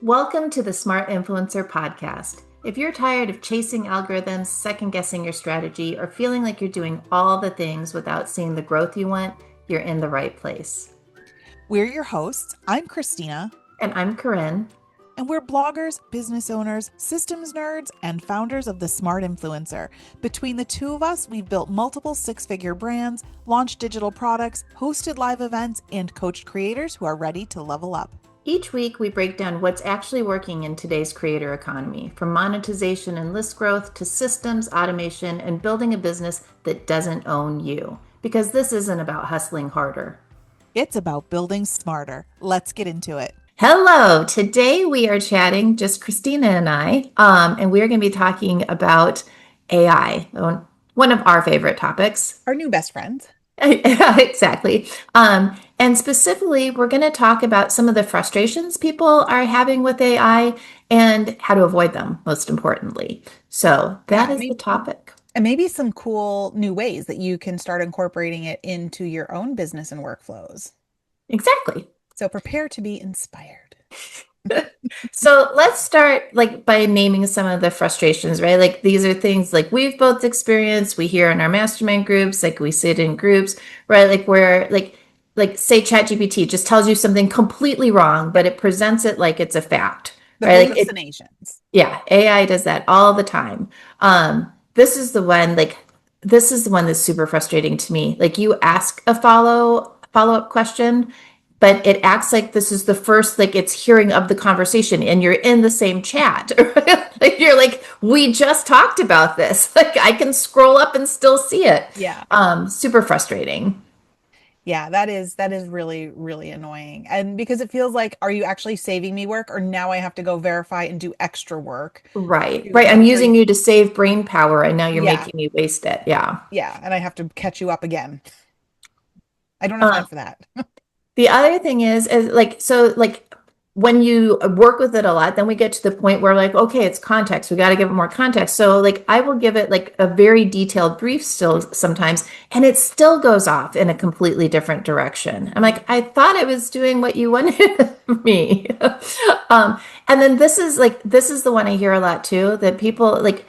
Welcome to the Smart Influencer podcast. If you're tired of chasing algorithms, second guessing your strategy, or feeling like you're doing all the things without seeing the growth you want, you're in the right place. We're your hosts. I'm Christina, And I'm Corinne. and we're bloggers, business owners, systems nerds, and founders of the Smart Influencer. Between the two of us, we've built multiple six-figure brands, launched digital products, hosted live events, and coached creators who are ready to level up. Each week, we break down what's actually working in today's creator economy, from monetization and list growth to systems, automation, and building a business that doesn't own you. Because this isn't about hustling harder. It's about building smarter. Let's get into it. Hello. Today we are chatting, just Christina and I, and we are going to be talking about AI, one of our favorite topics. Our new best friends. Exactly. And specifically, we're going to talk about some of the frustrations people are having with AI and how to avoid them, most importantly. So that is the topic. And maybe some cool new ways that you can start incorporating it into your own business and workflows. Exactly. So prepare to be inspired. So let's start by naming some of the frustrations, right? Like these are things like we've both experienced, we hear in our mastermind groups, like we sit in groups, right? Like where like say ChatGPT just tells you something completely wrong, but it presents it like it's a fact. The right? hallucinations. Yeah, AI does that all the time. This is the one that's super frustrating to me. Like you ask a follow-up question, but it acts like this is the first, like it's hearing of the conversation and you're in the same chat. Like you're like, we just talked about this. Like I can scroll up and still see it. Yeah. Super frustrating. Yeah, that is really, really annoying. And because it feels like, are you actually saving me work or now I have to go verify and do extra work Right. to Right. I'm make sure using you to save brain power and now you're yeah, making me waste it. Yeah. yeah, and I have to catch you up again. I don't have Um, time for that. The other thing is like when you work with it a lot, then we get to the point where like, okay, it's context. We got to give it more context. So like I will give it like a very detailed brief still sometimes, and it still goes off in a completely different direction. I'm like, I thought it was doing what you wanted me. And then this is the one I hear a lot too, that people like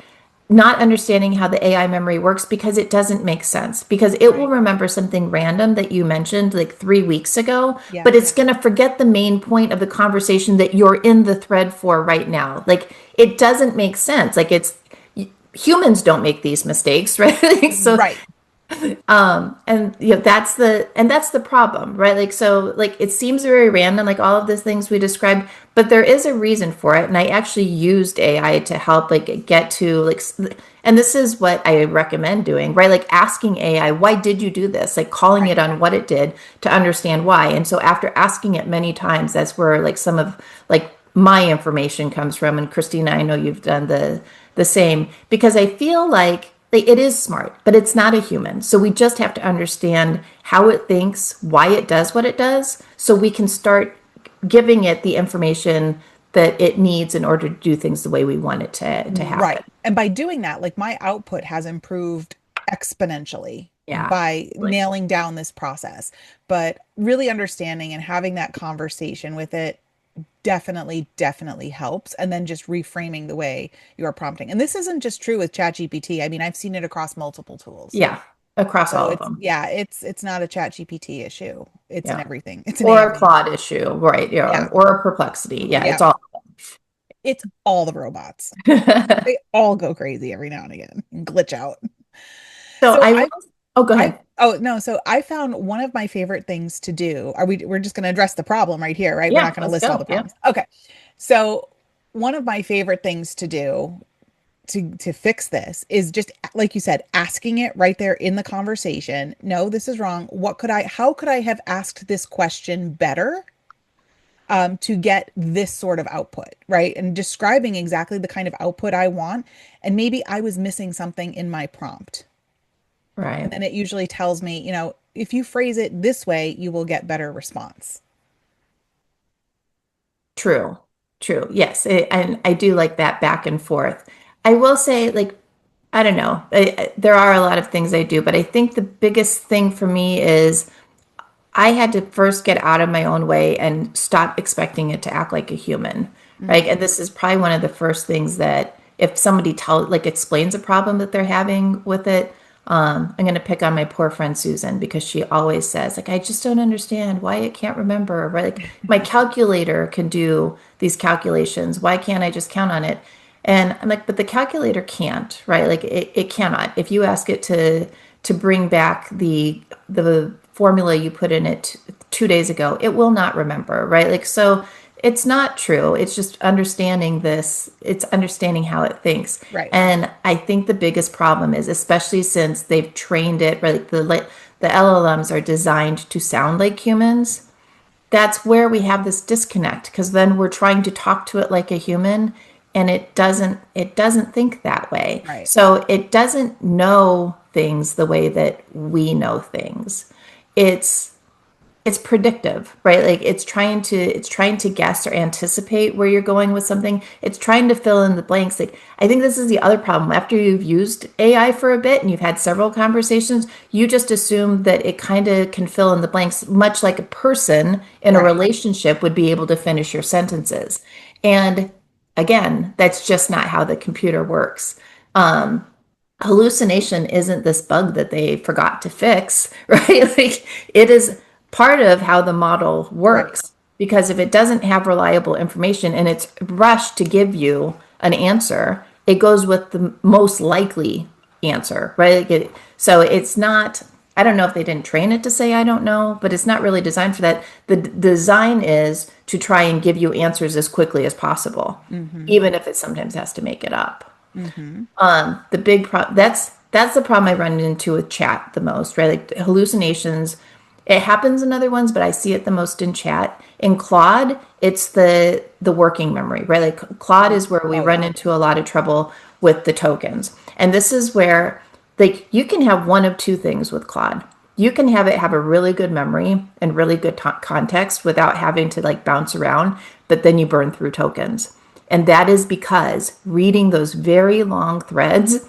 not understanding how the AI memory works because it doesn't make sense. Because it will Right. remember something random that you mentioned like 3 weeks ago, Yeah. but it's going to forget the main point of the conversation that you're in the thread for right now. Like it doesn't make sense. Like humans don't make these mistakes, right? So Right. and that's the problem, right? Like so like it seems very random, like all of these things we described, but there is a reason for it. And I actually used AI to help like get to like and this is what I recommend doing, right? Like asking AI, why did you do this? Like calling Right. it on what it did to understand why. And so after asking it many times, that's where like some of like my information comes from. And Christina, I know you've done the same because I feel like it is smart, but it's not a human. So we just have to understand how it thinks, why it does what it does, so we can start giving it the information that it needs in order to do things the way we want it to Right. happen. And by doing that, like my output has improved exponentially Yeah. by nailing down this process. But really understanding and having that conversation with it definitely, definitely helps. And then just reframing the way you are prompting. And this isn't just true with ChatGPT. I mean, I've seen it across multiple tools. Yeah. Across So all of it's them. yeah, it's not a ChatGPT issue. It's in Yeah. everything. It's an Or a AI issue. Claude issue, right? Yeah. Yeah. Or a perplexity. Yeah. Yeah. It's all. It's all the robots. They all go crazy every now and again and glitch out. So So I will. I Oh, go I ahead. oh no, so I found one of my favorite things to do. We're just going to address the problem right here, right? We're Yeah. not going to Let's list all go. the Yeah. problems. Okay. So one of my favorite things to do to fix this is just like you said, asking it right there in the conversation. No, this is wrong. How could I have asked this question better? To get this sort of output, right? And describing exactly the kind of output I want. And maybe I was missing something in my prompt. And Right. then it usually tells me, if you phrase it this way, you will get better response. True. True. Yes. And I do like that back and forth. I will say, like, I don't know. There are a lot of things I do, but I think the biggest thing for me is I had to first get out of my own way and stop expecting it to act like a human. right? And this is probably one of the first things that if somebody explains a problem that they're having with it, I'm going to pick on my poor friend Susan because she always says, like, I just don't understand why it can't remember, right? Like, my calculator can do these calculations. Why can't I just count on it? And I'm like, but the calculator can't, right? Like, it cannot. If you ask it to bring back the formula you put in it 2 days ago, it will not remember, right? Like, so it's not true. It's just understanding this. It's understanding how it thinks. Right. And I think the biggest problem is, especially since they've trained it, right? The LLMs are designed to sound like humans. That's where we have this disconnect because then we're trying to talk to it like a human and it doesn't think that way. Right. So it doesn't know things the way that we know things. It's it's predictive, right? Like it's trying to guess or anticipate where you're going with something. It's trying to fill in the blanks. Like I think this is the other problem. After you've used AI for a bit and you've had several conversations, you just assume that it kind of can fill in the blanks, much like a person in a Right. relationship would be able to finish your sentences. And again, that's just not how the computer works. Hallucination isn't this bug that they forgot to fix, right? Like it is part of how the model Right. works because if it doesn't have reliable information and it's rushed to give you an answer, it goes with the most likely answer, right? So it's not, I don't know if they didn't train it to say I don't know, but it's not really designed for that. The design is to try and give you answers as quickly as possible, Mm-hmm. even if it sometimes has to make it up. Mm-hmm. The big problem that's the problem I run into with chat the most, right? Like hallucinations. It happens in other ones, but I see it the most in chat. In Claude, it's the working memory, right? Like Claude is where we Oh run yeah. into a lot of trouble with the tokens. And this is where like you can have one of two things with Claude. You can have it have a really good memory and really good context without having to like bounce around, but then you burn through tokens. And that is because reading those very long threads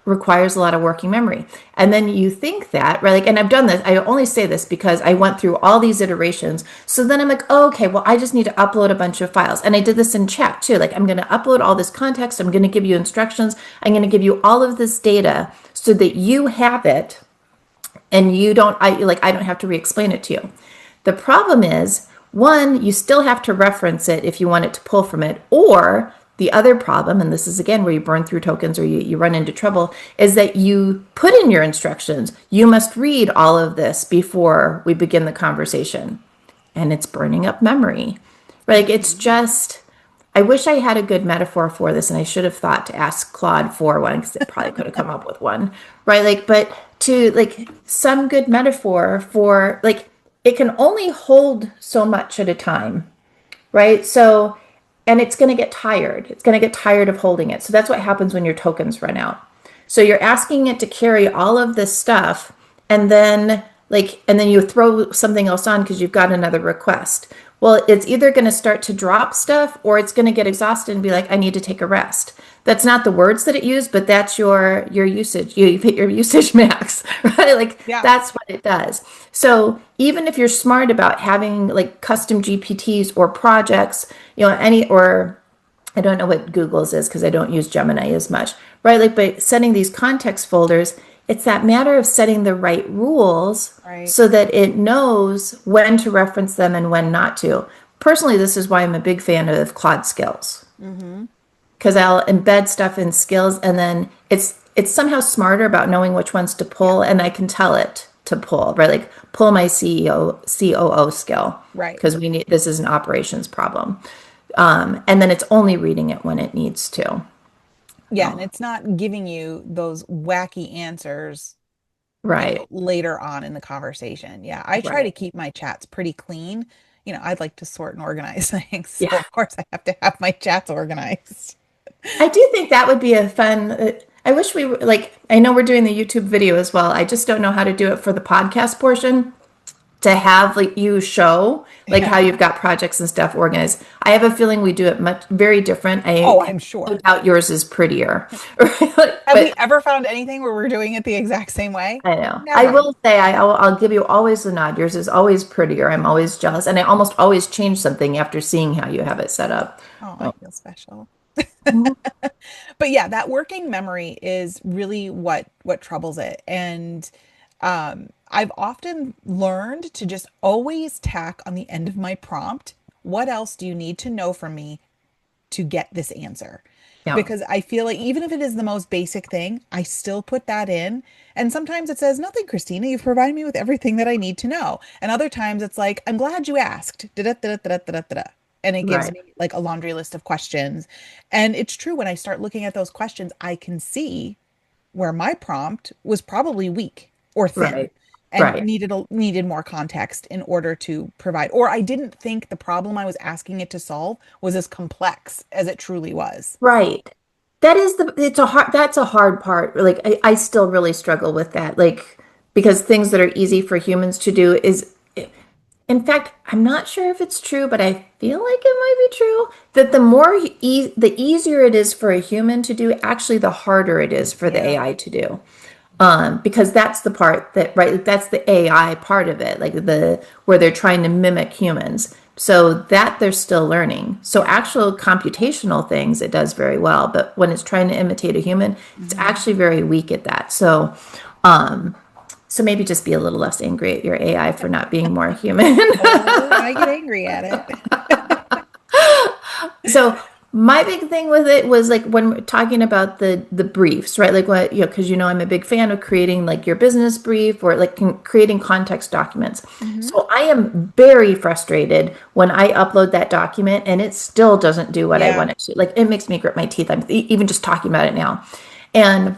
requires a lot of working memory. And then you think that, right? Like, and I've done this, I only say this because I went through all these iterations. So then I'm like, oh, okay, well, I just need to upload a bunch of files. And I did this in chat too. Like, I'm going to upload all this context. I'm going to give you instructions. I'm going to give you all of this data so that you have it and I don't have to re-explain it to you. The problem is, one, you still have to reference it if you want it to pull from it, or the other problem, and this is again where you burn through tokens or you run into trouble, is that you put in your instructions, you must read all of this before we begin the conversation. And it's burning up memory. Like it's just, I wish I had a good metaphor for this, and I should have thought to ask Claude for one because it probably could have come up with one, right? Like, but to like some good metaphor for like, it can only hold so much at a time, right? So, and it's going to get tired. It's going to get tired of holding it. So that's what happens when your tokens run out. So you're asking it to carry all of this stuff and then you throw something else on because you've got another request. Well, it's either going to start to drop stuff or it's going to get exhausted and be like, I need to take a rest. That's not the words that it used, but that's your usage. You've hit your usage max, right? Like Yeah. that's what it does. So even if you're smart about having like custom GPTs or projects, or I don't know what Google's is because I don't use Gemini as much, right? Like by setting these context folders, it's that matter of setting the right rules Right. so that it knows when to reference them and when not to. Personally, this is why I'm a big fan of Claude Skills Mm-hmm. because I'll embed stuff in skills and then it's somehow smarter about knowing which ones to Yeah. pull and I can tell it to pull, right? Like pull my COO skill Right. because this is an operations problem. And then it's only reading it when it needs to. Yeah, and it's not giving you those wacky answers, Right, later on in the conversation. Yeah, I try to right. keep my chats pretty clean. I'd like to sort and organize things. So Yeah. of course I have to have my chats organized. I do think that would be a fun. I wish we I know we're doing the YouTube video as well. I just don't know how to do it for the podcast portion to have like you show like how Yeah. you've got projects and stuff organized. I have a feeling we do it much very different. I Oh, have I'm no sure. doubt yours is prettier. Have we But ever found anything where we're doing it the exact same way? I know. I Never. will say I'll give you always the nod. Yours is always prettier. I'm always jealous, and I almost always change something after seeing how you have it set up. Oh, I Oh. feel special. Mhm. But yeah, that working memory is really what troubles it. And I've often learned to just always tack on the end of my prompt, what else do you need to know from me to get this answer? Yeah. Because I feel like even if it is the most basic thing, I still put that in. And sometimes it says, nothing, Christina, you've provided me with everything that I need to know. And other times it's like, I'm glad you asked. Da-da-da-da-da-da-da-da. And it gives Right. me like a laundry list of questions. And it's true, when I start looking at those questions, I can see where my prompt was probably weak or thin Right. and Right. needed more context in order to provide, or I didn't think the problem I was asking it to solve was as complex as it truly was. Right. That is it's a hard, that's a hard part. Like I still really struggle with that. Like because things that are easy for humans to do is in fact, I'm not sure if it's true, but I feel like it might be true that the easier it is for a human to do, actually the harder it is for the Yeah. AI to do. Because that's the part that, right, that's the AI part of it, like the where they're trying to mimic humans. So that they're still learning. So actual computational things it does very well, but when it's trying to imitate a human, it's Hmm. actually very weak at that. So maybe just be a little less angry at your AI for not being more human. Oh, I get angry at it. So my big thing with it was like when we're talking about the briefs, right? Like what, because I'm a big fan of creating like your business brief or like creating context documents. Hmm. So I am very frustrated when I upload that document and it still doesn't do what I Yeah. want it to. Like it makes me grit my teeth. I'm even just talking about it now. And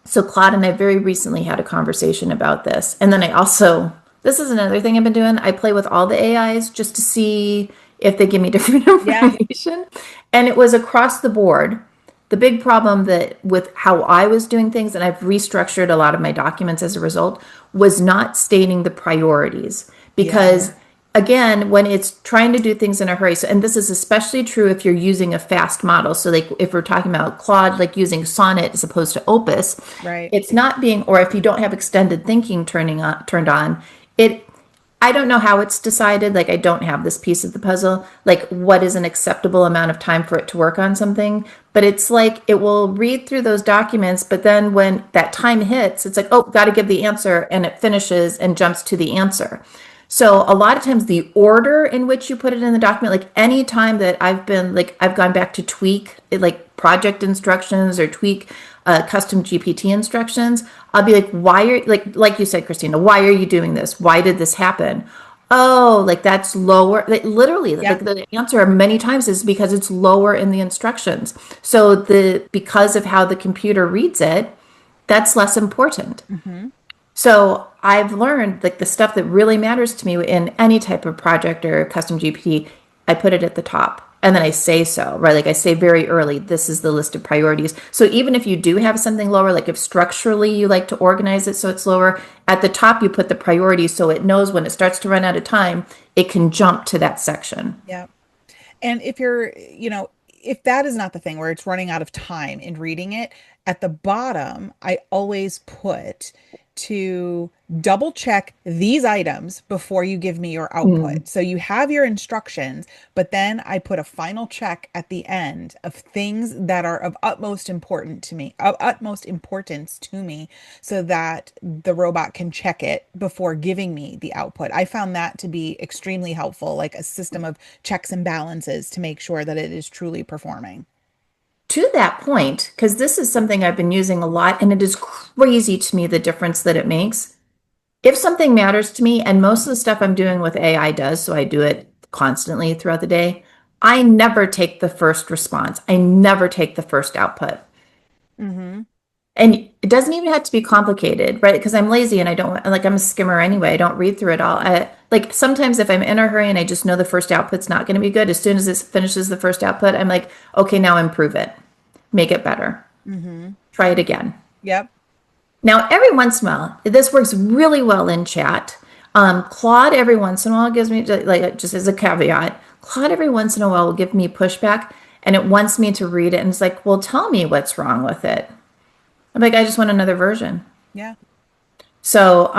so Claude and I very recently had a conversation about this. And then this is another thing I've been doing. I play with all the AIs just to see if they give me different Yeah. information. And it was across the board. The big problem that with how I was doing things, and I've restructured a lot of my documents as a result, was not stating the priorities. Yeah. Because again, when it's trying to do things in a hurry, so, and this is especially true if you're using a fast model. So like if we're talking about Claude, like using Sonnet as opposed to Opus, Right. it's not being, or if you don't have extended thinking turned on, it I don't know how it's decided. Like, I don't have this piece of the puzzle. Like, what is an acceptable amount of time for it to work on something? But it's like it will read through those documents, but then when that time hits, it's like, oh, got to give the answer, and it finishes and jumps to the answer. So a lot of times the order in which you put it in the document, like any time that I've gone back to tweak it, like project instructions or tweak custom GPT instructions, I'll be like, why are like you said, Christina, why are you doing this? Why did this happen? Oh, like that's lower. Like literally, Yeah. like the answer many times is because it's lower in the instructions. So because of how the computer reads it, that's less important. Hmm. So I've learned like the stuff that really matters to me in any type of project or custom GPT, I put it at the top. And then I say so, right? Like I say very early, this is the list of priorities. So even if you do have something lower, like if structurally you like to organize it so it's lower, at the top you put the priorities so it knows when it starts to run out of time, it can jump to that section. Yeah. And if that is not the thing where it's running out of time in reading it, at the bottom, I always put to double check these items before you give me your Mm. output. So you have your instructions, but then I put a final check at the end of things that are of utmost importance to me, so that the robot can check it before giving me the output. I found that to be extremely helpful, like a system of checks and balances to make sure that it is truly performing. To that point, because this is something I've been using a lot, and it is crazy to me the difference that it makes. If something matters to me, and most of the stuff I'm doing with AI does, so I do it constantly throughout the day, I never take the first response. I never take the first output. Hmm. And it doesn't even have to be complicated, right? Because I'm lazy and I don't like I'm a skimmer anyway. I don't read through it all. Like sometimes if I'm in a hurry and I just know the first output's not going to be good, as soon as it finishes the first output, I'm like, okay, now improve it, make it better, Hmm. try it again. Yep. Now, every once in a while, this works really well in chat. Claude every once in a while gives me, like, just as a caveat, Claude every once in a while will give me pushback and it wants me to read it and it's like, well, tell me what's wrong with it. I'm like, I just want another version. Yeah. So,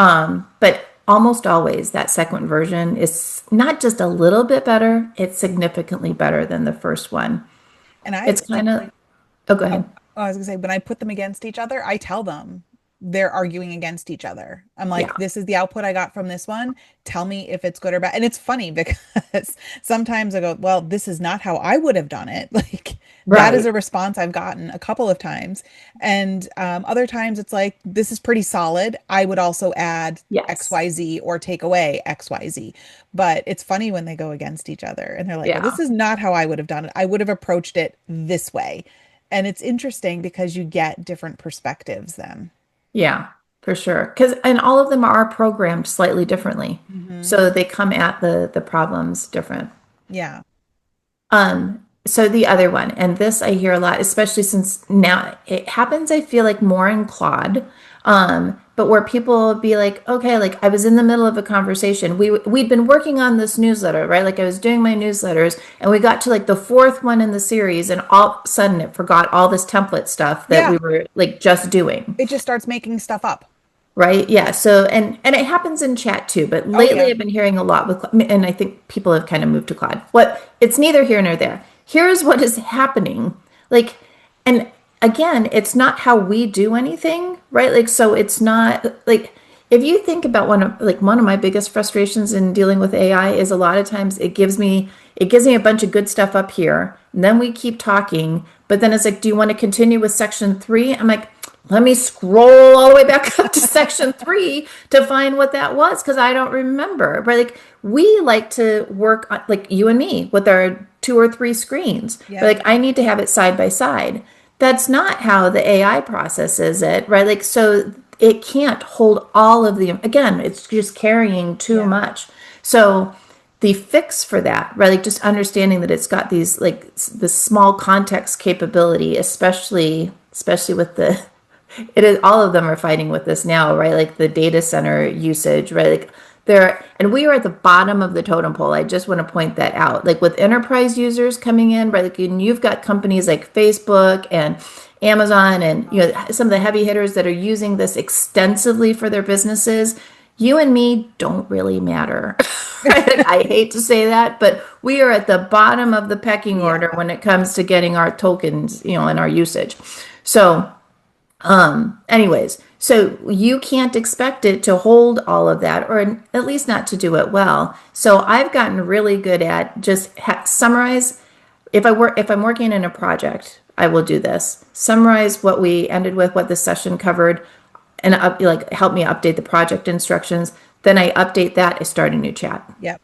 but almost always that second version is not just a little bit better, it's significantly better than the first one. And It's I like, kind of, oh, go oh, ahead. I was gonna say, when I put them against each other, I tell them they're arguing against each other. I'm like, Yeah. this is the output I got from this one. Tell me if it's good or bad. And it's funny because sometimes I go, well, this is not how I would have done it. Like that is Right. a response I've gotten a couple of times. And other times it's like, this is pretty solid. I would also add Yes. XYZ or take away XYZ. But it's funny when they go against each other and they're like, well, this Yeah. is not how I would have done it. I would have approached it this way. And it's interesting because you get different perspectives then. Yeah, for sure. Because and all of them are programmed slightly differently. Hmm. So they come at the problems different. Yeah. So the other one, and this I hear a lot, especially since now it happens, I feel like more in Claude. But where people will be like, okay, like I was in the middle of a conversation. We'd been working on this newsletter, right? Like I was doing my newsletters, and we got to like the fourth one in the series, and all of a sudden it forgot all this template stuff that we Yeah. were like just doing. It just starts making stuff up. Right? Yeah. So, and it happens in chat too, but Oh, lately yeah. I've been hearing a lot with, and I think people have kind of moved to Claude. What it's neither here nor there. Here's what is happening. Like, and again, it's not how we do anything, right? Like, so it's not like if you think about one of my biggest frustrations in dealing with AI is a lot of times it gives me a bunch of good stuff up here, and then we keep talking, but then it's like, do you want to continue with section three? I'm like, let me scroll all the way back up to section three to find what that was because I don't remember. But like we like to work on, like you and me with our two or three screens. But Yep. like I need to have it side by side. That's not how the AI processes it, right? Like so it can't hold all of the again, it's just carrying too Yeah. much. So the fix for that, right? Like just understanding that it's got these like the small context capability, especially with the it is all of them are fighting with this now, right? Like the data center usage, right? Like there, and we are at the bottom of the totem pole. I just want to point that out. Like with enterprise users coming in, right? Like and you've got companies like Facebook and Amazon and some of the heavy hitters that are using this extensively for their businesses. You and me don't really matter. Right? I hate to say that, but we are at the bottom of the pecking Yeah. order when it comes to getting our tokens, and our usage. So anyways, so you can't expect it to hold all of that, or at least not to do it well. So I've gotten really good at just summarize. If I'm working in a project, I will do this. Summarize what we ended with, what the session covered, and like help me update the project instructions. Then I update that. I start a new chat. Yep.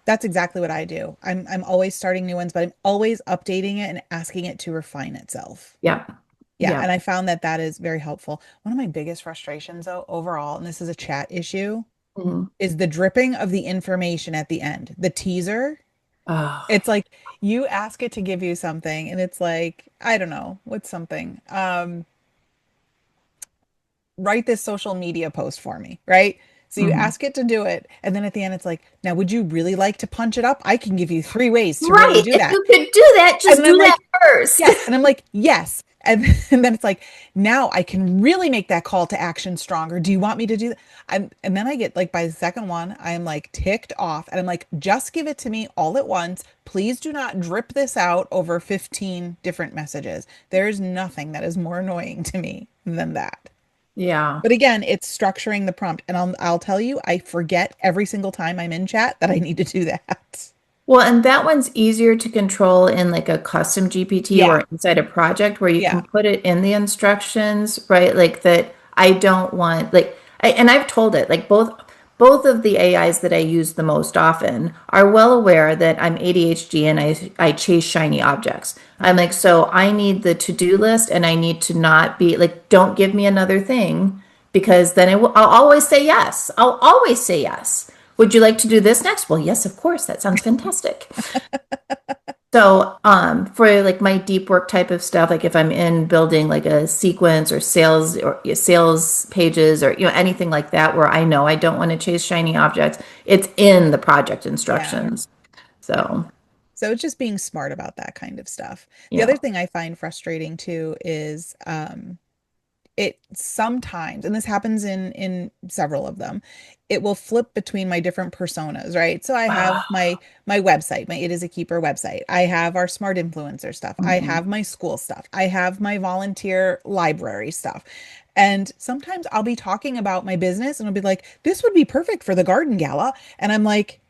That's exactly what I do. I'm always starting new ones, but I'm always updating it and asking it to refine itself. Yep. Yeah, and Yep. I found that that is very helpful. One of my biggest frustrations, though, overall, and this is a chat issue, Mhm. is the dripping of the information at the end. The teaser. Oh, It's like you ask it to give you something, and it's like, I don't know, what's something? Write this social media post for me, right? So you mhm. ask it to do it, and then at the end, it's like, now, would you really like to punch it up? I can give you 3 ways to really Right. do If that. you could do that, And just then I'm do that like, first. yes. And I'm like, yes. And, and then it's like, now I can really make that call to action stronger. Do you want me to do that? And then I get like by the second one, I'm like ticked off and I'm like, just give it to me all at once. Please do not drip this out over 15 different messages. There's nothing that is more annoying to me than that. Yeah. But again, it's structuring the prompt. And I'll tell you, I forget every single time I'm in chat that I need to do that. Well, and that one's easier to control in like a custom GPT Yeah. or inside a project where you Yeah. can put it in the instructions, right? Like that I don't want and I've told it like both of the AIs that I use the most often are well aware that I'm ADHD and I chase shiny objects. I'm like, so I need the to-do list and I need to not be like, don't give me another thing because then I'll always say yes. I'll always say yes. Would you like to do this next? Well, yes, of course. That sounds fantastic. So, for like my deep work type of stuff, like if I'm in building like a sequence or sales pages or anything like that where I know I don't want to chase shiny objects, it's in the project Yeah. instructions. Yeah. So, So it's just being smart about that kind of stuff. The yeah. other thing I find frustrating too is it sometimes, and this happens in several of them, it will flip between my different personas, right? So I have my website, my It Is a Keeper website. I have our smart influencer stuff. I Mhm. have my school stuff. I have my volunteer library stuff. And sometimes I'll be talking about my business and I'll be like, this would be perfect for the garden gala. And I'm like,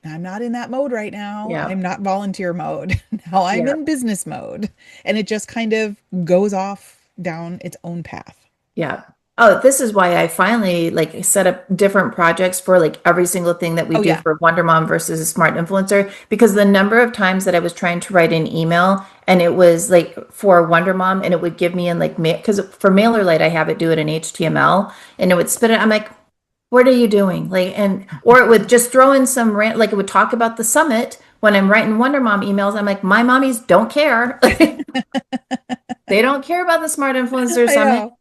I'm not in that mode right now. Yeah. I'm not volunteer mode. Now I'm Yeah. in business mode. And it just kind of goes off down its own path. Yeah. Oh, this is why I finally like set up different projects for like every single thing that we Oh do yeah. for Wonder Mom versus a Smart Influencer because the number of times that I was trying to write an email and it was like for Wonder Mom and it would give me in like mail because for MailerLite I have it do it in HTML and it would spit it. I'm like, what are you doing? Like, and or it would just throw in some rant like it would talk about the summit when I'm writing Wonder Mom emails. I'm like, my mommies don't care. They don't care about the Smart Influencer I Summit. know.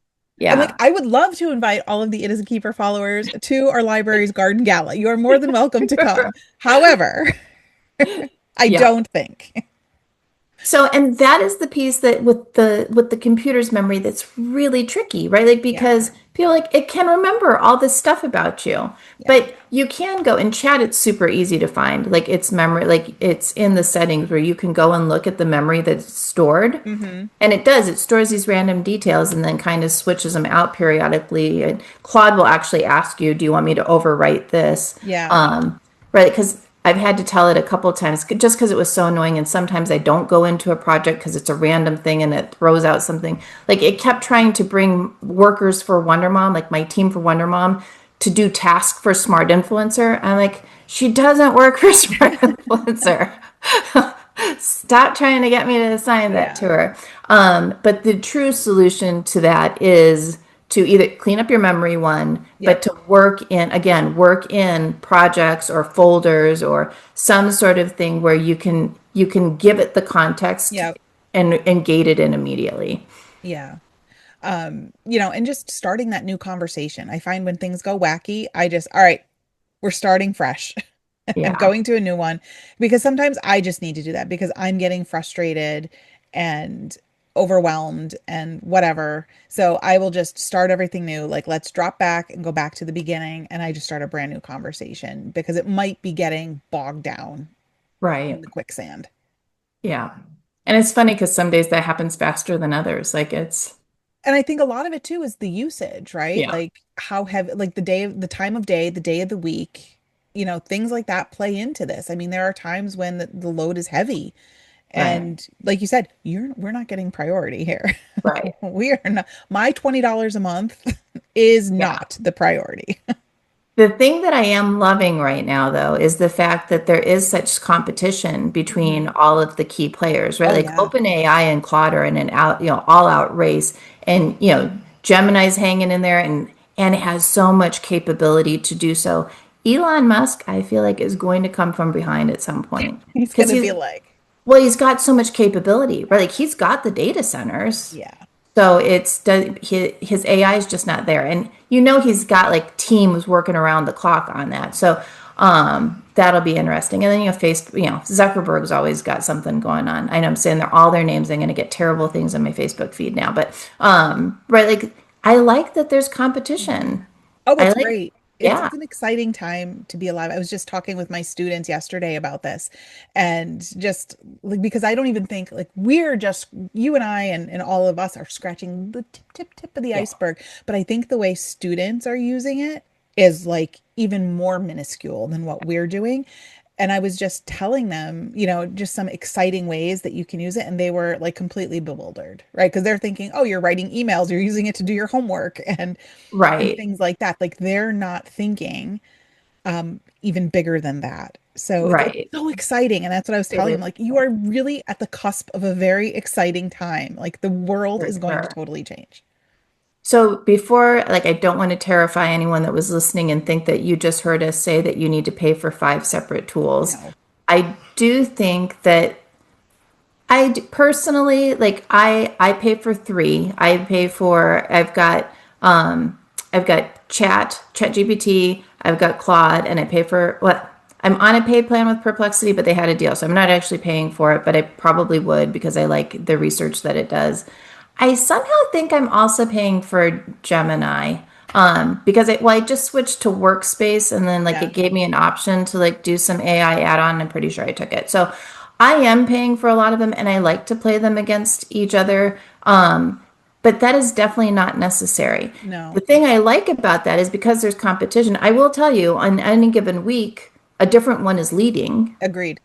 I'm like, Yeah. I would love to invite all of the It Is a Keeper followers to our library's garden gala. You are more than welcome to come. However, I Yeah. don't think. So, and that is the piece that with the computer's memory that's really tricky, right? Like Yeah. because people like it can remember all this stuff about you, Yeah. but you can go in chat. It's super easy to find. Like it's memory, like it's in the settings where you can go and look at the memory that's stored, Hmm. and it does. It stores these random details and then kind of switches them out periodically. And Claude will actually ask you, "Do you want me to overwrite this?" Yeah. Right, because I've had to tell it a couple of times just because it was so annoying. And sometimes I don't go into a project because it's a random thing and it throws out something. Like it kept trying to bring workers for Wonder Mom, like my team for Wonder Mom, to do tasks for Smart Influencer. I'm like, she doesn't work for Smart Influencer. Stop trying to get me to assign that Yeah. to her. But the true solution to that is to either clean up your memory one, but Yep. to work in projects or folders or some sort of thing where you can give it the context Yep. and gate it in immediately. Yeah. And just starting that new conversation. I find when things go wacky, all right, we're starting fresh. I'm Yeah, going to a new one because sometimes I just need to do that because I'm getting frustrated and overwhelmed and whatever. So I will just start everything new. Like, let's drop back and go back to the beginning. And I just start a brand new conversation because it might be getting bogged down in right. the quicksand. Yeah. And it's funny because some days that happens faster than others. Like it's, And I think a lot of it too is the usage, right? yeah, Like how heavy, like the time of day, the day of the week, things like that play into this. I mean, there are times when the load is heavy. right, And like you said, we're not getting priority here. right. We are not, my $20 a month is Yeah. not the priority. The thing that I am loving right now, though, is the fact that there is such competition between Mhm. all of the key players, right? Oh Like yeah. OpenAI and Claude are in an out, all out race, and Gemini's hanging in there, and it has so much capability to do so. Elon Musk, I feel like, is going to come from behind at some point He's because gonna be like, he's got so much capability, right? Like he's got the data centers. yeah. So his AI is just not there, and he's got like teams working around the clock on that. So that'll be interesting. And then Zuckerberg's always got something going on. I know I'm saying they're all their names. I'm going to get terrible things on my Facebook feed now, but right, like I like that there's competition. Oh, I it's like, great. It's yeah, it's an exciting time to be alive. I was just talking with my students yesterday about this and just like because I don't even think like we're just you and I and all of us are scratching the tip of the yeah, iceberg. But I think the way students are using it is like even more minuscule than what we're doing. And I was just telling them, just some exciting ways that you can use it. And they were like completely bewildered, right? Because they're thinking, oh, you're writing emails, you're using it to do your homework and right, things like that. Like they're not thinking even bigger than that. So it's right. so exciting. And that's what I was It telling is them. Like, you are really at the cusp of a very exciting time. Like, the world for is going to sure. totally change. So before, like, I don't want to terrify anyone that was listening and think that you just heard us say that you need to pay for five separate tools. No. I do think that personally, like I pay for three. I've got ChatGPT, I've got Claude, and I pay for what I'm on a paid plan with Perplexity, but they had a deal, so I'm not actually paying for it, but I probably would because I like the research that it does. I somehow think I'm also paying for Gemini. Because I just switched to Workspace and then like Yeah. it gave me an option to like do some AI add-on. I'm pretty sure I took it. So I am paying for a lot of them and I like to play them against each other. But that is definitely not necessary. The No. thing I like about that is because there's competition, I will tell you on any given week, a different one is leading. Agreed.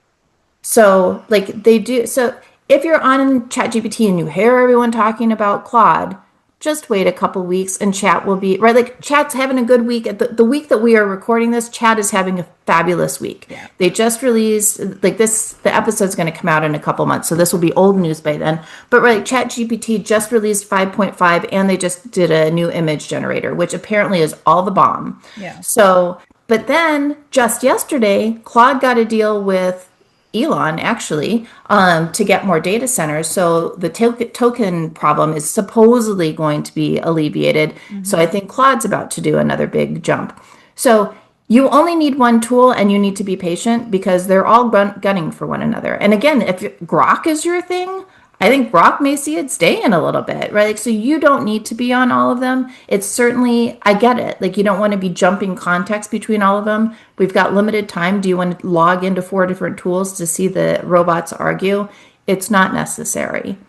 So, like they do. So, if you're on ChatGPT and you hear everyone talking about Claude, just wait a couple weeks and chat will be right. Like, chat's having a good week. The week that we are recording this, chat is having a fabulous week. Yeah. They just released, like, the episode's going to come out in a couple months. So, this will be old news by then. But, right, ChatGPT just released 5.5 and they just did a new image generator, which apparently is all the bomb. Yeah. So, but then just yesterday, Claude got a deal with Elon actually to get more data centers. So the token problem is supposedly going to be alleviated. So I Hmm. think Claude's about to do another big jump. So you only need one tool and you need to be patient because they're all gunning for one another. And again, if Grok is your thing, I think Grok may see it stay in a little bit, right? Like, so you don't need to be on all of them. It's certainly, I get it. Like, you don't want to be jumping context between all of them. We've got limited time. Do you want to log into four different tools to see the robots argue? It's not necessary.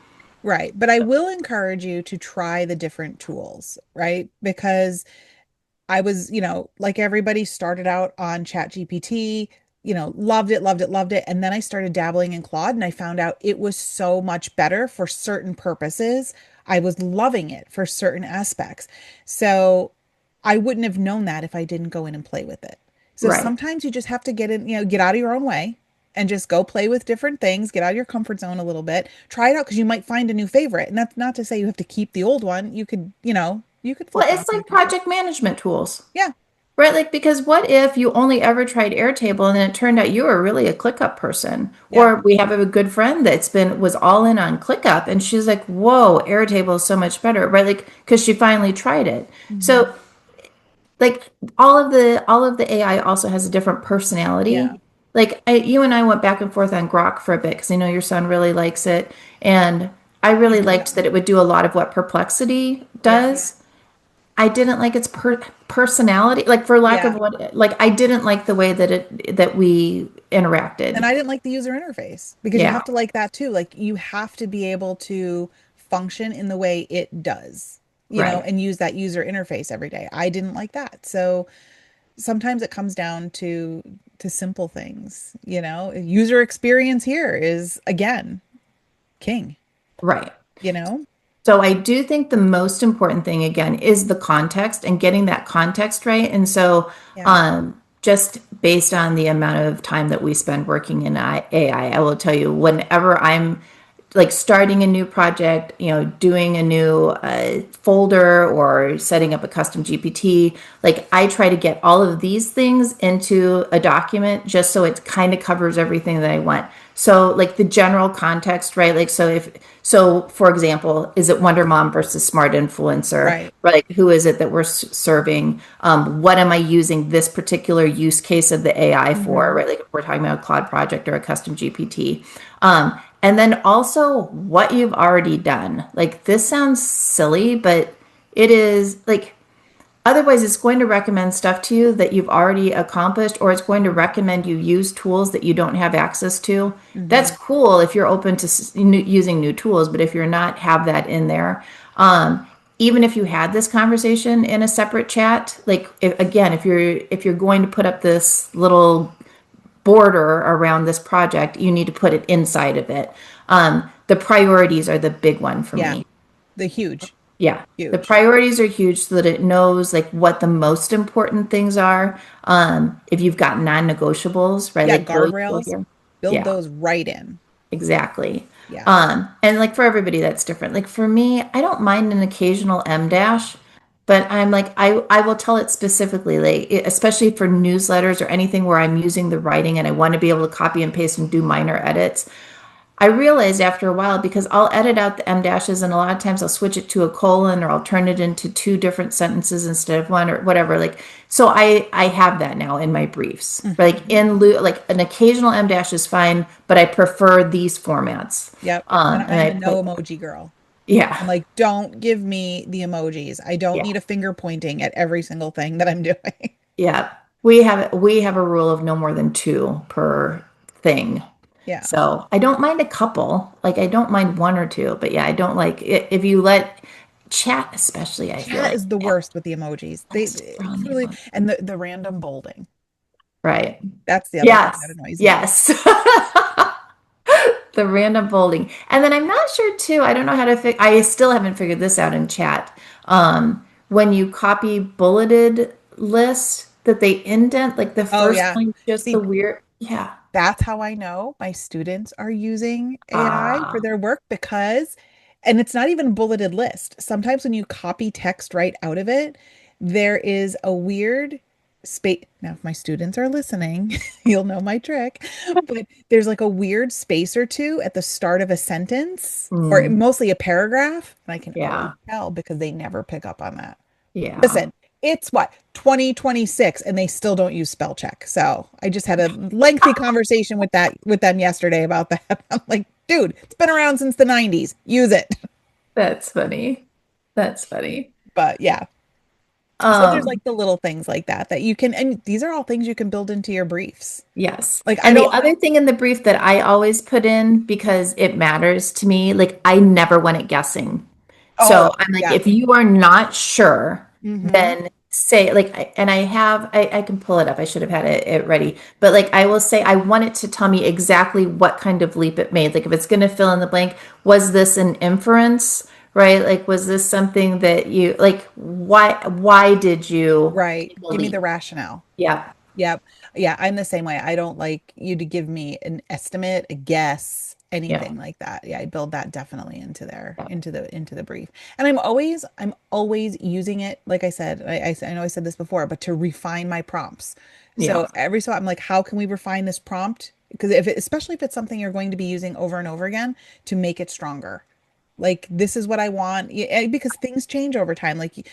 Right. But I will encourage you to try the different tools, right? Because I was, like everybody started out on ChatGPT, loved it, loved it, loved it. And then I started dabbling in Claude and I found out it was so much better for certain purposes. I was loving it for certain aspects. So I wouldn't have known that if I didn't go in and play with it. So Right. sometimes you just have to get in, get out of your own way and just go play with different things, get out of your comfort zone a little bit, try it out because you might find a new favorite. And that's not to say you have to keep the old one. You could Well, flip it's back in the like future. project management tools. Yeah. Right, like because what if you only ever tried Airtable and then it turned out you were really a ClickUp person? Yeah. Or we have a good friend that's been was all in on ClickUp and she's like, "Whoa, Airtable is so much better." Right? Like because she finally tried it. Hmm. So like all of the AI also has a different Yeah. personality. Like you and I went back and forth on Grok for a bit because I know your son really likes it, and I really Hmm. liked that it would do a lot of what Perplexity Yeah. does. I didn't like its personality, like for lack of Yeah. what, like I didn't like the way that we And interacted. I didn't like the user interface because you Yeah, have to like that too. Like you have to be able to function in the way it does, right, and use that user interface every day. I didn't like that. So sometimes it comes down to simple things, User experience here is again king, right. you know? So I do think the most important thing again is the context and getting that context right. And so, Yeah. just based on the amount of time that we spend working in AI, I will tell you whenever I'm like starting a new project, doing a new folder or setting up a custom GPT, like I try to get all of these things into a document just so it kind of covers everything that I want. So like the general context, right? Like so for example, is it Wonder Mom versus Smart Influencer? Right. Right? Like who is it that we're serving? What am I using this particular use case of the AI for? Hmm. Right? Like if we're talking about a cloud project or a custom GPT. And then also what you've already done. Like this sounds silly, but it is like otherwise it's going to recommend stuff to you that you've already accomplished, or it's going to recommend you use tools that you don't have access to. That's Hmm. cool if you're open to using new tools, but if you're not, have that in there. Even if you had this conversation in a separate chat, like again, if you're going to put up this little border around this project, you need to put it inside of it. The priorities are the big one for Yeah. me. The huge, Yeah. The huge. priorities are huge so that it knows like what the most important things are. If you've got non-negotiables, right? Yeah. Like those go Guardrails, here. build Yeah, those right in. exactly. Yeah. And like for everybody that's different. Like for me, I don't mind an occasional M dash. But I'm like, I will tell it specifically, like, especially for newsletters or anything where I'm using the writing and I want to be able to copy and paste and do minor edits. I realized after a while because I'll edit out the M dashes and a lot of times I'll switch it to a colon or I'll turn it into two different sentences instead of one or whatever. Like, so I have that now in my briefs. Like Mhm. in lieu, like an occasional M dash is fine, but I prefer these formats. Yep. And And I'm I a no put, emoji girl. I'm yeah, like, don't give me the emojis. I don't yeah. need a finger pointing at every single thing that I'm doing. Yeah. We have a rule of no more than two per thing. Yeah. So I don't mind a couple. Like I don't mind one or two, but yeah, I don't like it if you let chat especially, I feel Chat like is the chat worst with the emojis. They likes to throw in it's the really, emoji. and the random bolding. Right. That's the other thing that Yes. annoys me. Yes. The random bolding. And then I'm not sure too, I don't know how to I still haven't figured this out in chat. When you copy bulleted lists that they indent, like the Oh first yeah. one, just the See, weird, yeah. that's how I know my students are using AI for Ah, their work because, and it's not even a bulleted list. Sometimes when you copy text right out of it, there is a weird space. Now, if my students are listening, you'll know my trick, but there's like a weird space or two at the start of a sentence or mm, mostly a paragraph. And I can always yeah. tell because they never pick up on that. Yeah. Listen, it's what, 2026 and they still don't use spell check. So I just had a lengthy conversation with them yesterday about that. I'm like, dude, it's been around since the 90s. Use it. That's funny. That's funny. But yeah. So there's Um, like the little things like that that you can, and these are all things you can build into your briefs. yes. Like I And the don't, other thing in the brief that I always put in because it matters to me, like I never want it guessing. So oh, I'm like, yeah. if you are not sure, Hmm. then say like, and I can pull it up. I should have had it ready, but like, I will say, I want it to tell me exactly what kind of leap it made. Like if it's going to fill in the blank, was this an inference, right? Like, was this something that you like, why did you Right. make a Give me the leap? rationale. Yeah. Yep. Yeah, I'm the same way. I don't like you to give me an estimate, a guess, Yeah. anything like that. Yeah, I build that definitely Yeah. into the brief. And I'm always using it, like I said, I know I said this before, but to refine my prompts. So Yeah. every so I'm like, how can we refine this prompt? Because if it, especially if it's something you're going to be using over and over again to make it stronger. Like this is what I want. Because things change over time. Like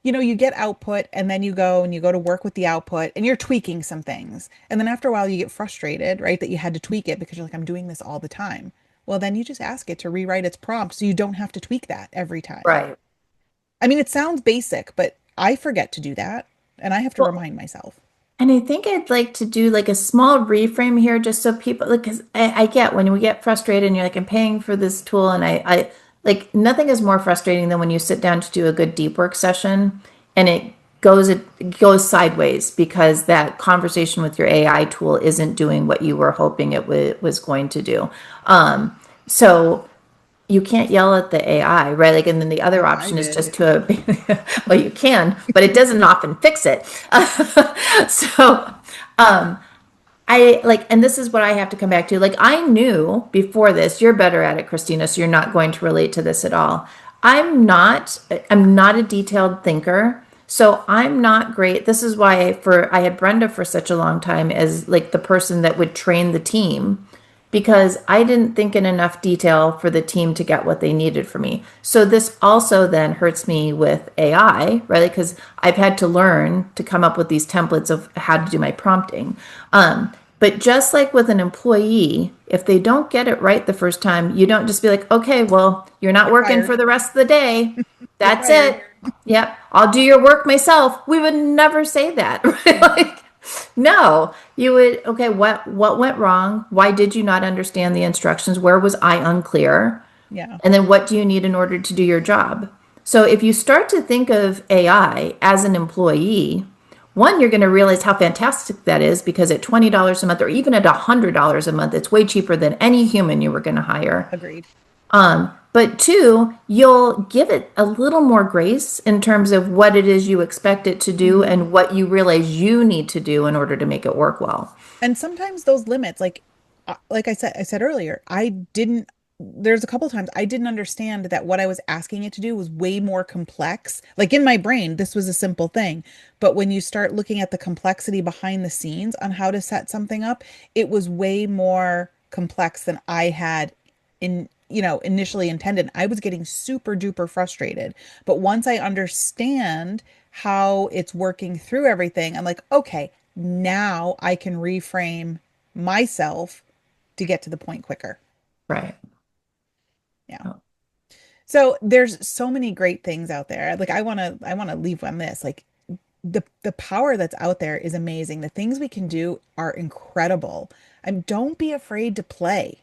you get output and then you go to work with the output and you're tweaking some things. And then after a while you get frustrated, right? That you had to tweak it because you're like, I'm doing this all the time. Well, then you just ask it to rewrite its prompt so you don't have to tweak that every time. Right. I mean, it sounds basic, but I forget to do that and I have to Well, remind myself. and I think I'd like to do like a small reframe here just so people like because I get when we get frustrated and you're like, I'm paying for this tool and I like nothing is more frustrating than when you sit down to do a good deep work session and it goes sideways because that conversation with your AI tool isn't doing what you were hoping it was going to do. So you can't yell at the AI, right? Like, and then the other Oh, I option is did. just to, well, you can, but it doesn't often fix it. So, I like, and this is what I have to come back to. Like, I knew before this, you're better at it, Christina, so you're not going to relate to this at all. I'm not a detailed thinker. So I'm not great. This is why I had Brenda for such a long time as like the person that would train the team because I didn't think in enough detail for the team to get what they needed from me. So this also then hurts me with AI, right? Because I've had to learn to come up with these templates of how to do my prompting. But just like with an employee, if they don't get it right the first time, you don't just be like, okay, well, you're not You're working fired. for the rest of the day. You're That's fired. it. Yep, I'll do your work myself. We would never say that, right? Mhm. Like, no, you would, okay, what went wrong? Why did you not understand the instructions? Where was I unclear? Yeah. And then what do you need in order to do your job? So if you start to think of AI as an employee, one, you're going to realize how fantastic that is because at $20 a month or even at $100 a month, it's way cheaper than any human you were going to hire. Agreed. But two, you'll give it a little more grace in terms of what it is you expect it to do Mhm. and what you realize you need to do in order to make it work well. And sometimes those limits, like I said earlier, I didn't. there's a couple times I didn't understand that what I was asking it to do was way more complex. Like in my brain, this was a simple thing. But when you start looking at the complexity behind the scenes on how to set something up, it was way more complex than I had initially intended. I was getting super duper frustrated. But once I understand how it's working through everything, I'm like, okay, now I can reframe myself to get to the point quicker. Right. Yeah. Oh, So there's so many great things out there. Like I want to leave on this. Like the power that's out there is amazing. The things we can do are incredible. And don't be afraid to play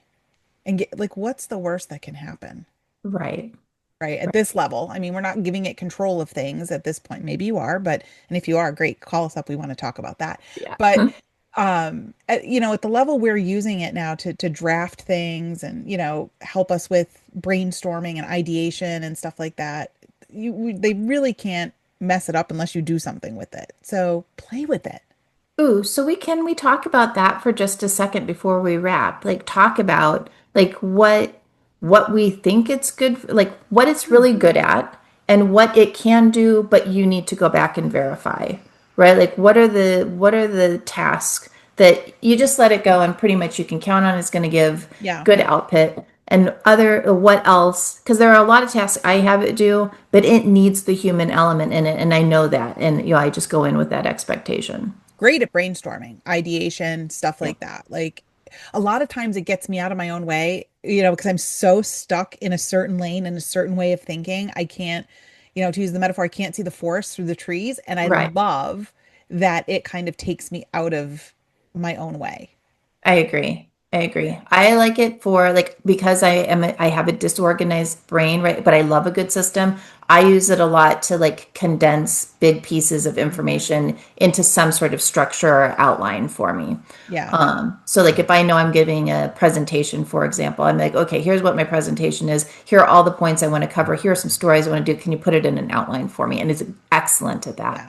and get like what's the worst that can happen? right. Right? At Right. this level. I mean, we're not giving it control of things at this point. Maybe you are, but and if you are, great, call us up. We want to talk about that. Yeah. But at the level we're using it now to draft things and help us with brainstorming and ideation and stuff like that, they really can't mess it up unless you do something with it, so play with it. Ooh, so we talk about that for just a second before we wrap? Like talk about like what we think it's good, like what it's Hmm. really good at and what it can do, but you need to go back and verify, right? Like what are the tasks that you just let it go and pretty much you can count on it's going to give Yeah, good output and other what else, because there are a lot of tasks I have it do, but it needs the human element in it and I know that, and I just go in with that expectation. great at brainstorming, ideation, stuff Yeah. like that. Like a lot of times it gets me out of my own way, because I'm so stuck in a certain lane and a certain way of thinking. I can't, to use the metaphor, I can't see the forest through the trees. And I Right. love that it kind of takes me out of my own way. I agree. I agree. I like it for like because I have a disorganized brain, right? But I love a good system. I use it a lot to like condense big pieces of information into some sort of structure or outline for me. Yeah. So like if I know I'm giving a presentation, for example, I'm like, okay, here's what my presentation is. Here are all the points I want to cover. Here are some stories I want to do. Can you put it in an outline for me? And it's excellent at that.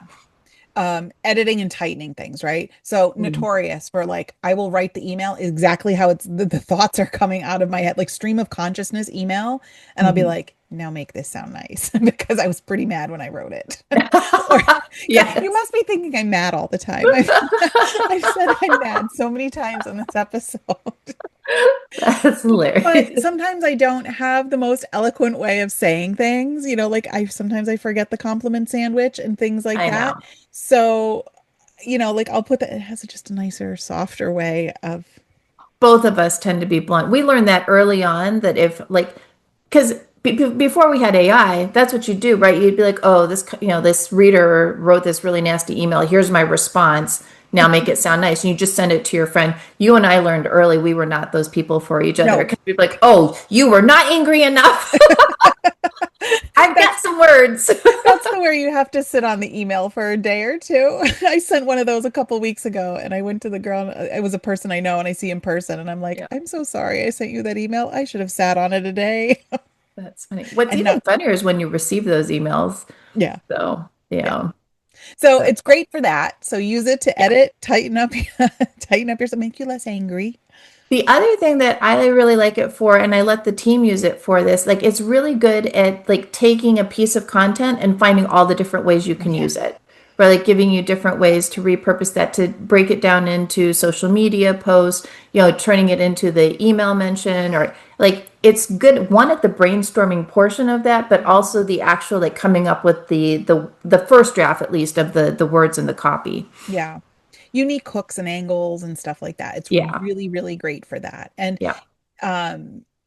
Yeah. Editing and tightening things, right? So Mhm. notorious for like, I will write the email exactly how the thoughts are coming out of my head, like stream of consciousness email. And I'll be Mhm. like, now make this sound nice because I was pretty mad when I wrote it. Or you Yes. must be thinking I'm mad all the time. I've said I'm mad so many times on this episode. That's But hilarious. sometimes I don't have the most eloquent way of saying things, like I sometimes I forget the compliment sandwich and things like I that. know. So, like I'll put that it has just a nicer, softer way of Both of us tend to be blunt. We learned that early on that if like, because before we had AI, that's what you do, right? You'd be like, oh, this reader wrote this really nasty email. Here's my response. Now make it sound nice. And you just send it to your friend. You and I learned early we were not those people for each other no. because we'd be like, oh, you were not angry enough. I've got That's some words. that's the where you have to sit on the email for a day or two. I sent one of those a couple weeks ago and I went to the girl. It was a person I know and I see in person and I'm like, Yeah, I'm so sorry I sent you that email. I should have sat on it a day that's funny. What's and even not. funnier is when you receive those emails. Yeah. So, Yeah. yeah. So But it's great for that. So use it to yeah. edit, tighten up, tighten up yourself, make you less angry. The other thing that I really like it for, and I let the team use it for this, like it's really good at like taking a piece of content and finding all the different ways you Oh can yeah. use it. Or like giving you different ways to repurpose that to break it down into social media posts, turning it into the email mention or like it's good one at the brainstorming portion of that, but also the actual like coming up with the first draft at least of the words and the copy. Yeah. Unique hooks and angles and stuff like that. It's Yeah. really, really great for that. And Yeah.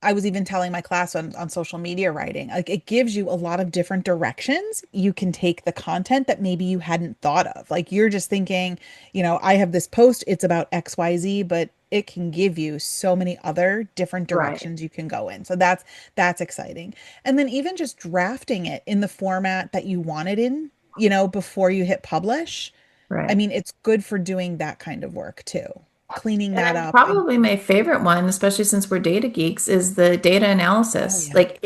I was even telling my class on social media writing, like it gives you a lot of different directions you can take the content that maybe you hadn't thought of. Like you're just thinking, I have this post, it's about XYZ, but it can give you so many other different Right. directions you can go in. So that's exciting. And then even just drafting it in the format that you want it in, before you hit publish. I Right. mean, it's good for doing that kind of work too. Cleaning And that then up and probably my favorite one, especially since we're data geeks, is the data oh analysis. yeah. Like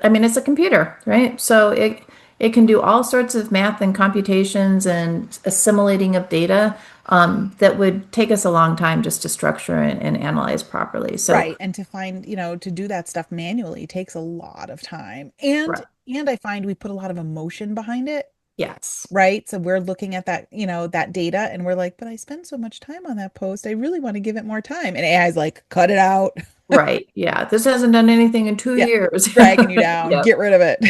I mean, it's a computer, right? So it can do all sorts of math and computations and assimilating of data. that would take us a long time just to structure and analyze properly. So, Right. And to find, to do that stuff manually takes a lot of time. And I find we put a lot of emotion behind it, yes. right? So we're looking at that, that data and we're like, but I spend so much time on that post. I really want to give it more time. And AI is like, cut it out. Right. Yeah. This hasn't done anything in two Yeah. years. Dragging you down. Yep. Get rid of it.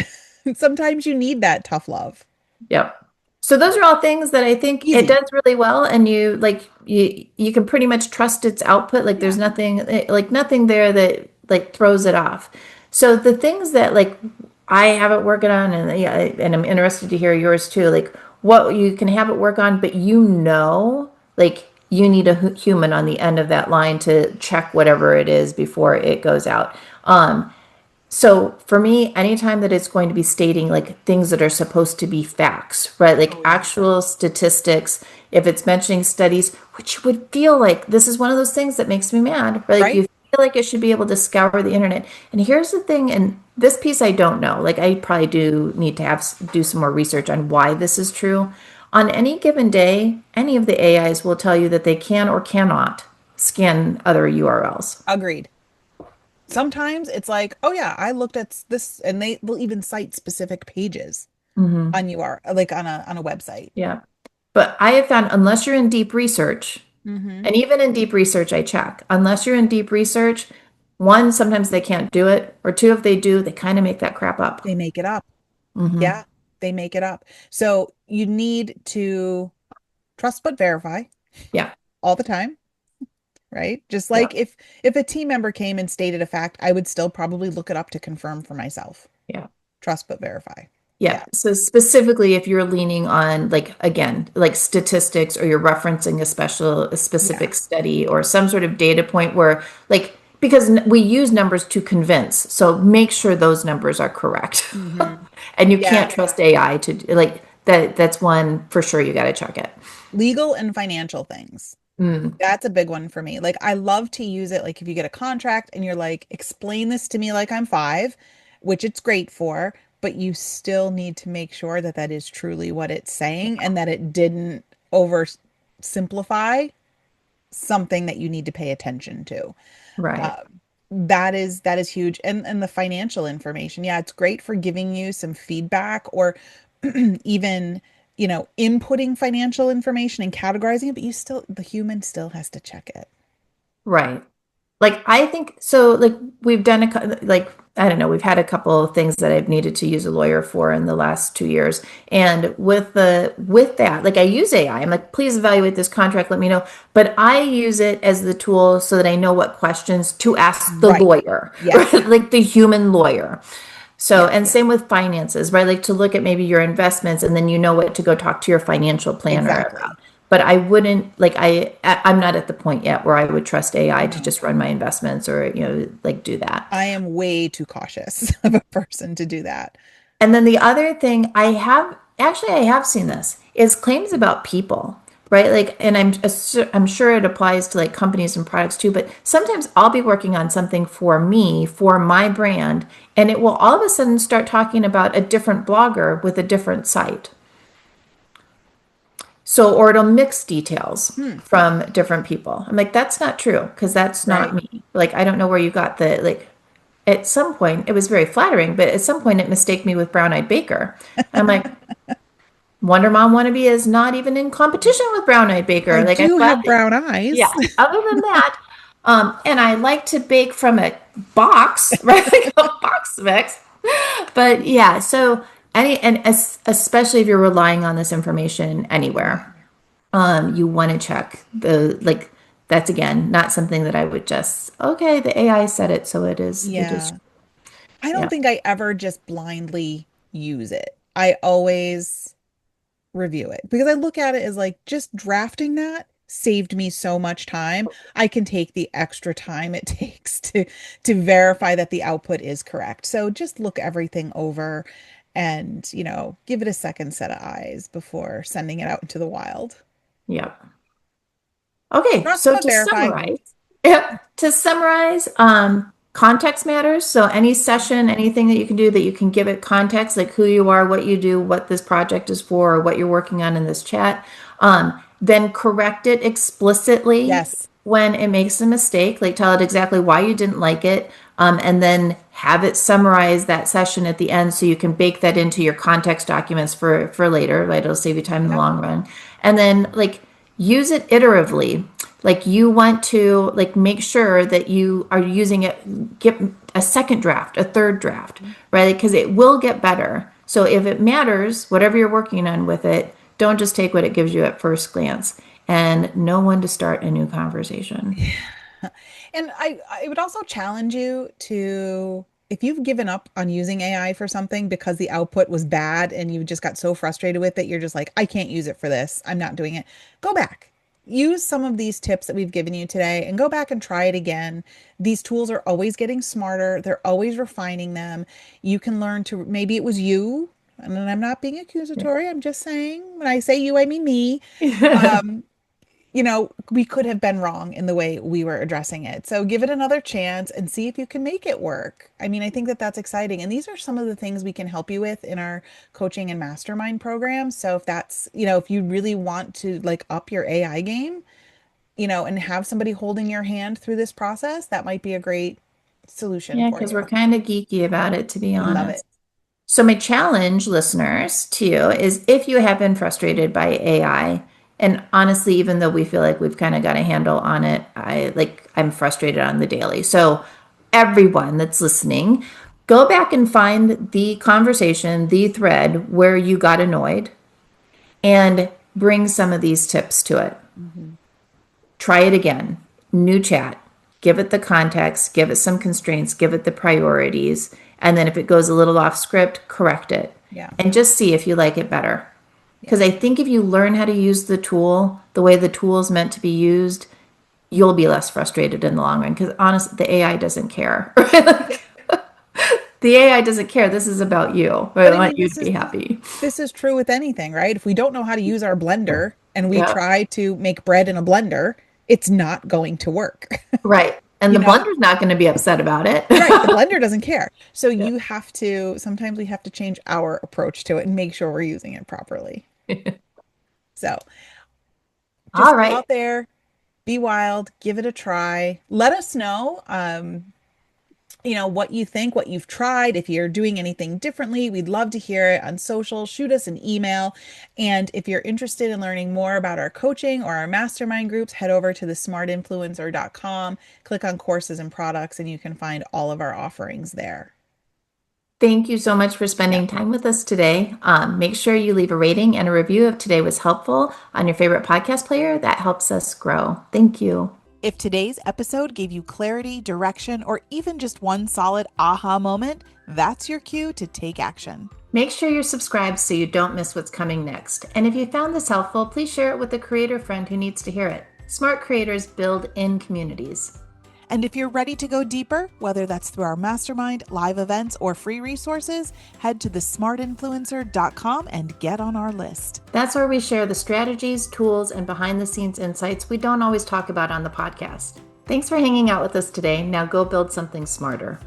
Sometimes you need that tough love. Yep. So those are all things that I think it Easy. does really well, and you can pretty much trust its output. Like there's Yeah. nothing there that like throws it off. So the things that like I have it working on, and yeah, and I'm interested to hear yours too. Like what you can have it work on, but like you need a human on the end of that line to check whatever it is before it goes out. So for me, anytime that it's going to be stating like things that are supposed to be facts, right? Like Oh, yeah. actual statistics, if it's mentioning studies, which you would feel like this is one of those things that makes me mad, right? Like you Right? feel like it should be able to scour the internet. And here's the thing, and this piece I don't know. Like I probably do need to do some more research on why this is true. On any given day, any of the AIs will tell you that they can or cannot scan other URLs. Agreed. Sometimes it's like, oh yeah, I looked at this, and they will even cite specific pages Hmm. on UR, like on a website. Yeah. But I have found unless you're in deep research, Hmm. and even in deep research, I check. Unless you're in deep research, one, sometimes they can't do it, or two, if they do, they kind of make that crap up. They make it up. Hmm. Yeah, they make it up. So you need to trust but verify Yeah, all the time, right? Just yeah, like if a team member came and stated a fact, I would still probably look it up to confirm for myself. yeah, Trust but verify. yeah. Yeah. So specifically, if you're leaning on like again, like statistics, or you're referencing a Yeah. specific study or some sort of data point where like because we use numbers to convince, so make sure those numbers are correct. Hmm. And you Yeah. can't trust AI to like that. That's one for sure. You got to check it. Legal and financial things. Mm, That's a big one for me. Like I love to use it. Like if you get a contract and you're like, explain this to me like I'm five, which it's great for, but you still need to make sure that that is truly what it's saying and that it didn't oversimplify something that you need to pay attention to. right. That is huge. And the financial information. Yeah, it's great for giving you some feedback or even, inputting financial information and categorizing it, but the human still has to check it. Right. Like I think so. Like we've done like I don't know. We've had a couple of things that I've needed to use a lawyer for in the last 2 years, and with that, like I use AI. I'm like, please evaluate this contract. Let me know. But I use it as the tool so that I know what questions to ask the Right. lawyer, Yes. right? Like the human lawyer. So, Yeah, and same with finances, right? Like to look at maybe your investments and then you know what to go talk to your financial planner about. exactly. But I wouldn't like I'm not at the point yet where I would trust AI to No, just run my investments or like do that. I am way too cautious of a person to do that. And then the other thing I have seen this is claims about people, right? Like, and I'm sure it applies to like companies and products too. But sometimes I'll be working on something for me, for my brand, and it will all of a sudden start talking about a different blogger with a different site. So, or it'll mix details Hmm, from different people. I'm like, that's not true because that's not right. me. Like, I don't know where you got like, at some point, it was very flattering, but at some point, it mistaked me with Brown Eyed Baker. I'm like, Wonder Mom Wannabe is not even in competition with Brown Eyed I Baker. Like, I'm do glad have that, brown yeah, eyes. other than that, and I like to bake from a box, right? Like a box mix. But yeah, so especially if you're relying on this information Yeah. anywhere. You want to check like that's again not something that I would just okay, the AI said it, so it is Yeah. I don't yeah, think I ever just blindly use it. I always review it because I look at it as like just drafting that saved me so much time. I can take the extra time it takes to verify that the output is correct. So just look everything over and, give it a second set of eyes before sending it out into the wild. yeah. Okay, Trust so but verify. to summarize, context matters. So any session, anything that you can do that you can give it context, like who you are, what you do, what this project is for, or what you're working on in this chat. then correct it explicitly Yes. when it makes a mistake, like tell it exactly why you didn't like it, and then have it summarize that session at the end so you can bake that into your context documents for later, right? It'll save you time in the Yep. long run. And then like use it iteratively. Like you want to like make sure that you are using it, get a second draft, a third draft, right? Because it will get better. So if it matters, whatever you're working on with it, don't just take what it gives you at first glance and know when to start a new conversation. And I would also challenge you to, if you've given up on using AI for something because the output was bad and you just got so frustrated with it, you're just like, I can't use it for this. I'm not doing it. Go back. Use some of these tips that we've given you today and go back and try it again. These tools are always getting smarter. They're always refining them. You can learn to, maybe it was you, and I'm not being accusatory. I'm just saying, when I say you, I mean me. We could have been wrong in the way we were addressing it. So give it another chance and see if you can make it work. I mean, I think that that's exciting. And these are some of the things we can help you with in our coaching and mastermind programs. So if that's, if you really want to like up your AI game, and have somebody holding your hand through this process, that might be a great solution Yeah, for because you. we're kind of geeky about it, to be We love it. honest. So my challenge, listeners, to you is if you have been frustrated by AI, and honestly, even though we feel like we've kind of got a handle on it, I'm frustrated on the daily. So everyone that's listening, go back and find the conversation, the thread where you got annoyed and bring some of these tips to it. Mhm. Try it again. New chat. Give it the context, give it some constraints, give it the priorities. And then if it goes a little off script, correct it. Yeah. And just see if you like it better. Yeah. Because I think if you learn how to use the tool the way the tool is meant to be used, you'll be less frustrated in the long run. Because honestly, the AI doesn't care. Like, the AI doesn't care. This is about you. I But I want mean, you to be happy. this is true with anything, right? If we don't know how to use our blender and we Yeah. try to make bread in a blender, it's not going to work. Right. And You the know, blender's not going to be upset about it. right? The blender doesn't care. So Yeah. you have to, sometimes we have to change our approach to it and make sure we're using it properly. So All just go right. out there, be wild, give it a try. Let us know. What you think, what you've tried, if you're doing anything differently. We'd love to hear it on social. Shoot us an email. And if you're interested in learning more about our coaching or our mastermind groups, head over to the smartinfluencer.com, click on courses and products, and you can find all of our offerings there. Thank you so much for Yeah. spending time with us today. Make sure you leave a rating and a review if today was helpful on your favorite podcast player. That helps us grow. Thank you. If today's episode gave you clarity, direction, or even just one solid aha moment, that's your cue to take action. Make sure you're subscribed so you don't miss what's coming next. And if you found this helpful, please share it with a creator friend who needs to hear it. Smart creators build in communities. And if you're ready to go deeper, whether that's through our mastermind, live events, or free resources, head to thesmartinfluencer.com and get on our list. That's where we share the strategies, tools, and behind the scenes insights we don't always talk about on the podcast. Thanks for hanging out with us today. Now go build something smarter.